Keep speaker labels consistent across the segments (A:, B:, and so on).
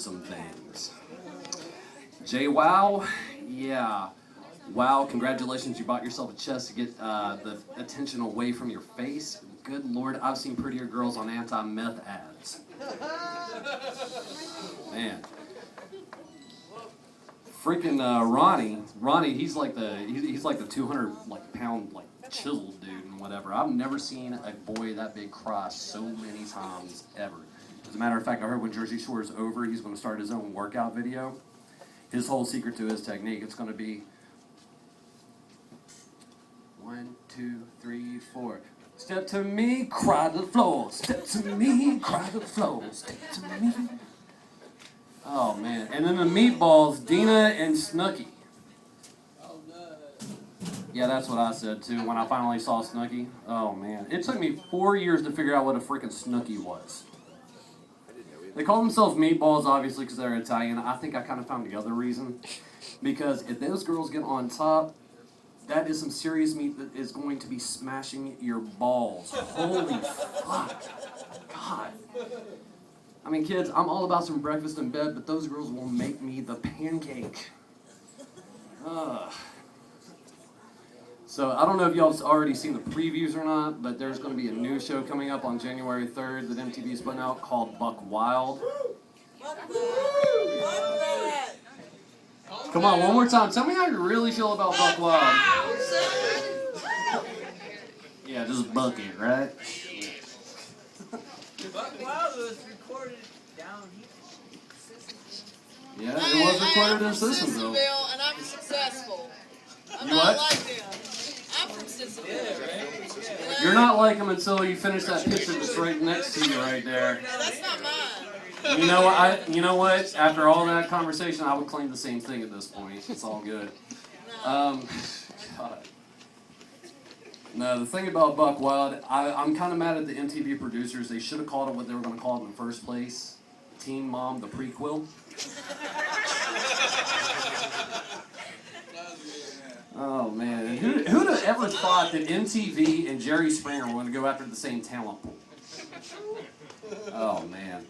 A: some things. JWoww, yeah. Wow, congratulations, you bought yourself a chest to get the attention away from your face. Good Lord, I've seen prettier girls on anti-meth ads. Man. Freaking Ronnie, he's like the 200 pound chiseled dude and whatever. I've never seen a boy that big cry so many times ever. As a matter of fact, I heard when Jersey Shore is over, he's going to start his own workout video. His whole secret to his technique, it's going to be 1, 2, 3, 4. Step to me, cry to the floor. Step to me, cry to the floor. Step to me. Oh man! And then the meatballs, Dina and Snooki. Yeah, that's what I said too when I finally saw Snooki. Oh man, it took me 4 years to figure out what a freaking Snooki was. They call themselves meatballs, obviously, because they're Italian. I think I kind of found the other reason. Because if those girls get on top, that is some serious meat that is going to be smashing your balls. Holy fuck. God. I mean, kids, I'm all about some breakfast in bed, but those girls will make me the pancake. So I don't know if y'all have already seen the previews or not, but there's going to be a new show coming up on January 3rd that MTV's putting out called Buck Wild. Come on, one more time. Tell me how you really feel about Buck Wild. Yeah, just buck it, right?
B: Buck Wild was recorded down here.
A: Yeah, it was recorded in Sissonville.
C: And I'm successful. I'm
A: You
C: not
A: what?
C: like them. I'm from Sissonville.
B: Yeah, right?
A: You're not like him until you finish that picture that's right next to you right there.
C: No, that's not mine.
A: You know what? After all that conversation, I would claim the same thing at this point. It's all good. God. No, the thing about Buck Wild, I'm kind of mad at the MTV producers. They should have called it what they were going to call it in the first place. Teen Mom, the prequel. Oh, man. And who'd have ever thought that MTV and Jerry Springer were going to go after the same talent pool? Oh, man.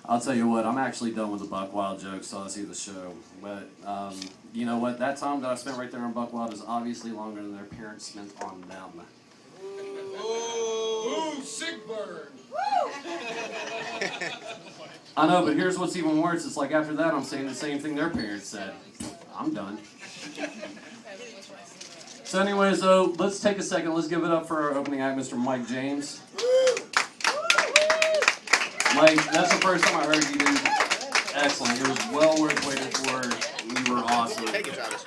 A: I'll tell you what, I'm actually done with the Buck Wild jokes, so I see the show. But, you know what? That time that I spent right there on Buck Wild is obviously longer than their parents spent on them.
B: Ooh, sick burn.
A: I know, but here's what's even worse. It's like after that, I'm saying the same thing their parents said. I'm done. So anyways, though, let's take a second. Let's give it up for our opening act, Mr. Mike James. Mike, that's the first time I heard you do. Excellent. It was well worth waiting for. You were awesome.
D: Thank you, Travis.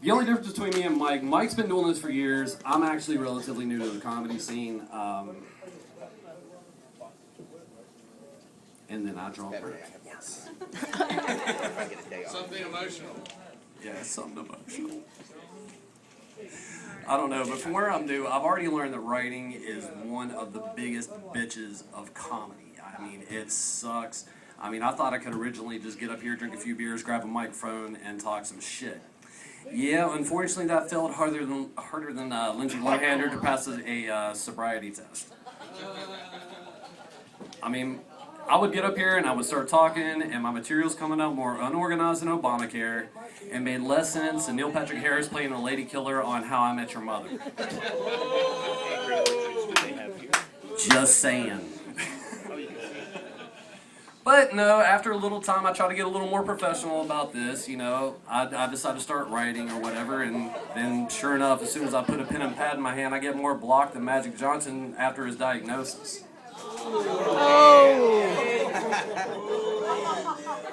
A: The only difference between me and Mike's been doing this for years. I'm actually relatively new to the comedy scene. And then I draw a breath. Yes.
B: Something emotional.
A: Yeah, something emotional. I don't know, but from where I'm new, I've already learned that writing is one of the biggest bitches of comedy. I mean, it sucks. I mean, I thought I could originally just get up here, drink a few beers, grab a microphone, and talk some shit. Yeah, unfortunately, that felt harder than Lindsay Lohan to pass a sobriety test. I mean, I would get up here and I would start talking, and my material's coming out more unorganized than Obamacare, and made less sense than Neil Patrick Harris playing a lady killer on How I Met Your Mother. Just saying. But no, after a little time, I try to get a little more professional about this. You know, I decide to start writing or whatever, and then sure enough, as soon as I put a pen and pad in my hand, I get more blocked than Magic Johnson after his diagnosis.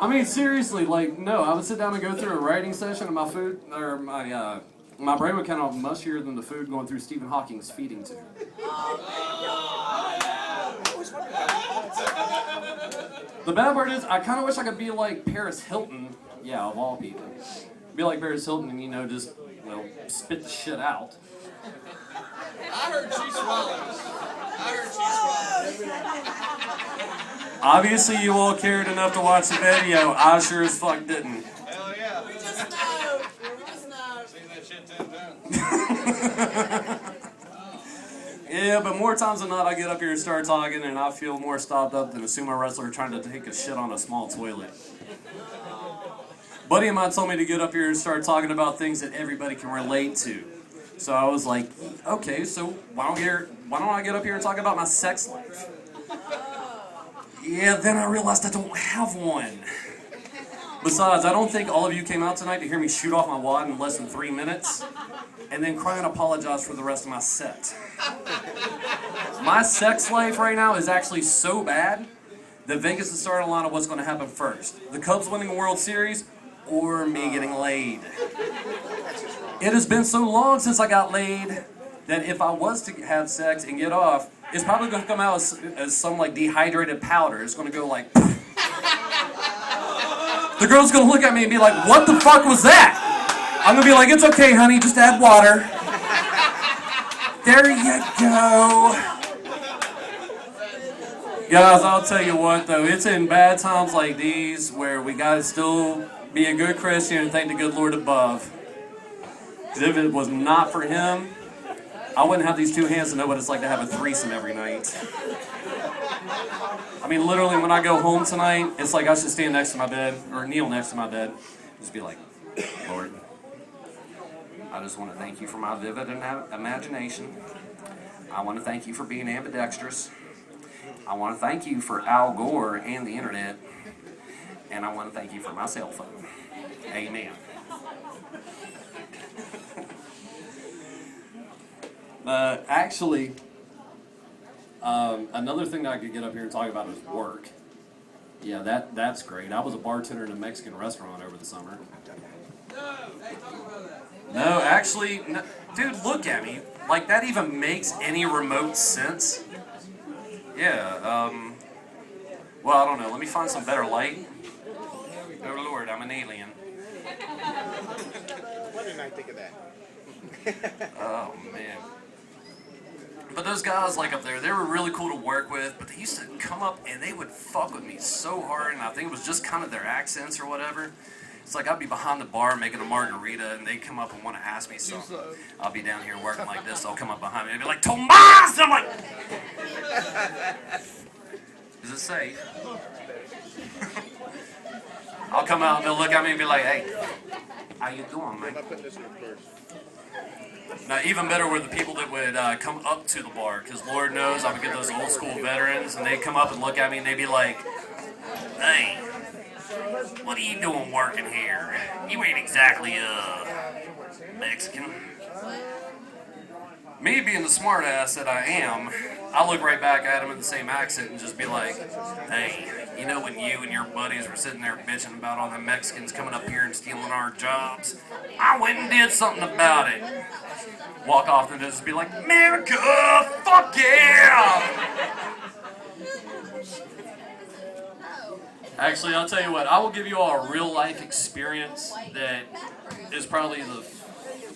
A: I mean, seriously, like, no, I would sit down and go through a writing session, and my food, or my brain would come out mushier than the food going through Stephen Hawking's feeding tube. The bad part is, I kind of wish I could be like Paris Hilton, yeah, of all people. Be like Paris Hilton and, you know, just, well, spit the shit out.
B: I heard she swallows.
A: Obviously, you all cared enough to watch the video. I sure as fuck didn't.
B: Hell yeah.
C: We just know. We just know.
B: Seen that shit 10 times.
A: Yeah, but more times than not, I get up here and start talking, and I feel more stopped up than a sumo wrestler trying to take a shit on a small toilet. Buddy of mine told me to get up here and start talking about things that everybody can relate to. So I was like, okay, so why don't I get up here and talk about my sex life? Yeah, then I realized I don't have one. Besides, I don't think all of you came out tonight to hear me shoot off my wad in less than 3 minutes and then cry and apologize for the rest of my set. My sex life right now is actually so bad that Vegas is starting a line of what's going to happen first. The Cubs winning the World Series or me getting laid. It has been so long since I got laid that if I was to have sex and get off, it's probably going to come out as some like dehydrated powder. It's going to go like... The girl's going to look at me and be like, what the fuck was that? I'm going to be like, it's okay, honey, just add water. There you go. Guys, I'll tell you what, though. It's in bad times like these where we got to still be a good Christian and thank the good Lord above. Because if it was not for him, I wouldn't have these two hands to know what it's like to have a threesome every night. I mean, literally, when I go home tonight, it's like I should stand next to my bed, or kneel next to my bed, just be like, Lord, I just want to thank you for my vivid imagination. I want to thank you for being ambidextrous. I want to thank you for Al Gore and the internet. And I want to thank you for my cell phone. Amen. Actually, another thing that I could get up here and talk about is work. Yeah, that's great. I was a bartender in a Mexican restaurant over the summer. No, actually, no. Dude, look at me. Like, that even makes any remote sense? Yeah, well, I don't know. Let me find some better light. Oh, Lord, I'm an alien.
D: Why didn't I think of that?
A: Oh, man. But those guys, like, up there, they were really cool to work with, but they used to come up and they would fuck with me so hard, and I think it was just kind of their accents or whatever. It's like I'd be behind the bar making a margarita, and they'd come up and want to ask me something. I'll be down here working like this, they'll come up behind me and be like, Tomas! I'm like, is it safe? I'll come out and they'll look at me and be like, hey, how you doing, man?
D: I'm putting this in the purse.
A: Now, even better were the people that would come up to the bar, because Lord knows I would get those old school veterans, and they'd come up and look at me, and they'd be like, hey, what are you doing working here? You ain't exactly, Mexican. Me being the smart ass that I am, I look right back at him in the same accent and just be like, hey, you know when you and your buddies were sitting there bitching about all the Mexicans coming up here and stealing our jobs? I went and did something about it. Walk off and just be like, America, fuck yeah! Actually, I'll tell you what, I will give you all a real life experience that is probably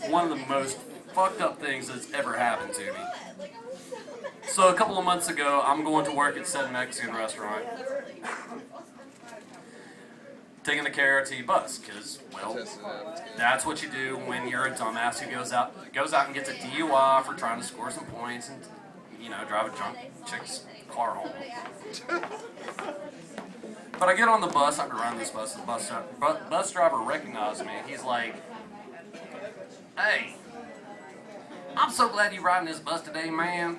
A: one of the most fucked up things that's ever happened to me. So a couple of months ago, I'm going to work at said Mexican restaurant. Taking the KRT bus, because, well, that's what you do when you're a dumbass who goes out and gets a DUI for trying to score some points and, you know, drive a drunk chick's car home. But I get on the bus, I've been riding this bus, the bus driver recognized me. He's like, hey, I'm so glad you're riding this bus today, man.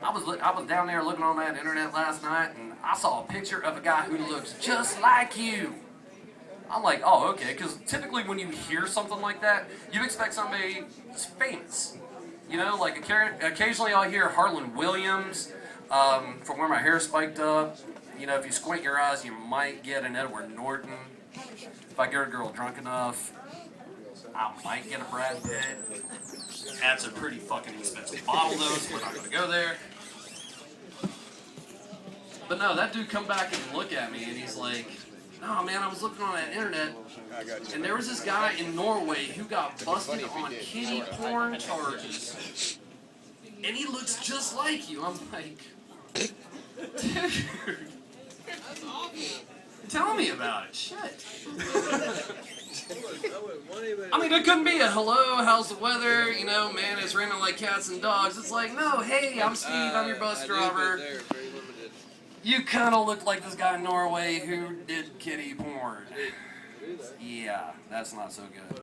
A: I was down there looking on that internet last night, and I saw a picture of a guy who looks just like you. I'm like, oh, okay, because typically when you hear something like that, you expect somebody famous. You know, like occasionally I'll hear Harlan Williams from where my hair spiked up. You know, if you squint your eyes, you might get an Edward Norton. If I get a girl drunk enough, I might get a Brad Pitt. That's a pretty fucking expensive bottle, though, so we're not going to go there. But no, that dude come back and look at me, and he's like, no, man, I was looking on that internet, and there was this guy in Norway who got busted on kitty porn charges. And he looks just like you. I'm like, dude, tell me about it. Shit. I mean, it couldn't be a hello, how's the weather? You know, man, it's raining like cats and dogs. It's like, no, hey, I'm Steve, I'm your bus driver. You kind of look like this guy in Norway who did kitty porn. Yeah, that's not so good.